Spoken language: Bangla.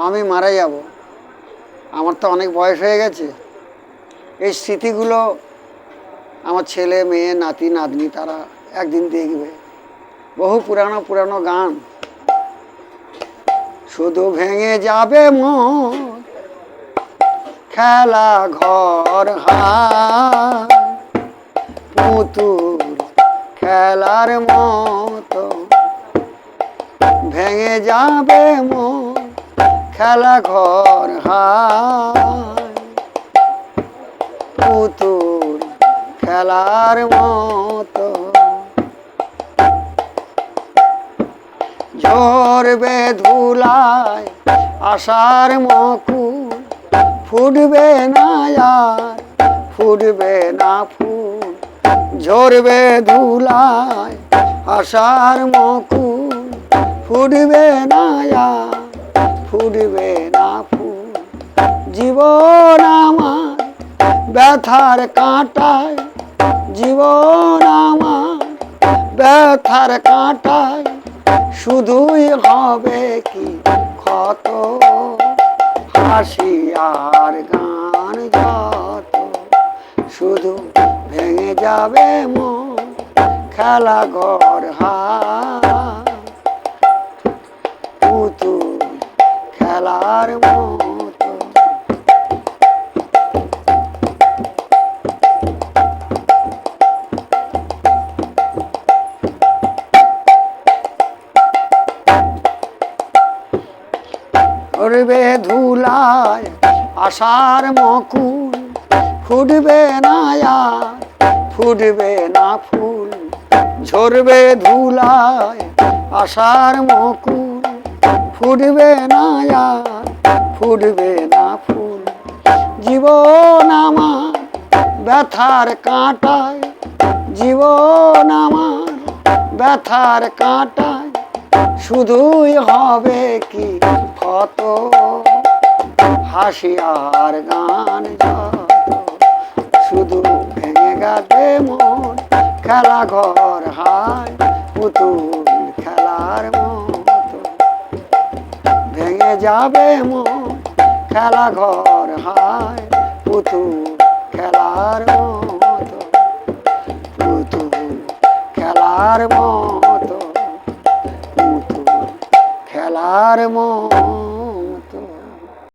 আমি মারা যাব, আমার তো অনেক বয়স হয়ে গেছে। এই স্মৃতিগুলো আমার ছেলে মেয়ে নাতি নাতনি তারা একদিন দেখবে। বহু পুরানো পুরানো গান। শুধু ভেঙে যাবে মন, খেলা ঘর হায়, পুতুল খেলার মতো ভেঙে যাবে মন, খেলা ঘর হায়, পুতুল খেলার মতো ঝরবে ধুলায় আশার মকুল, ফুটবে না আর ফুটবে না ফুল। ঝরবে ধুলায় আশার মকুল, ফুটবে না আর ফুটবে না ফুল। জীবন আমার ব্যথার কাঁটায়, জীবন আমার ব্যথার কাঁটায়, শুধুই হবে কি ক্ষত, হাসি আর গান যত, শুধু ভেঙে যাবে মন, খেলা ঘর হায়, পুতুল খেলার মতো। ঝরবে ধুলায় আশার মকুল, ফুটবে না আর ফুটবে না ফুল। ঝরবে ধুলায় আশার মকুল, ফুটবে না আর ফুটবে না ফুল। জীবন আমার ব্যথার কাঁটায়, জীবন আমার ব্যথার কাঁটায়, শুধুই হবে কি ক্ষত, হাসি আর গান যত, শুধু ভেঙে গেছে মন, খেলা ঘর হায়, পুতুল খেলার মতো ভেঙে যাবে মন, খেলা ঘর হায়, পুতুল খেলার মতো, পুতুল খেলার মতো, পুতুল খেলার মতো।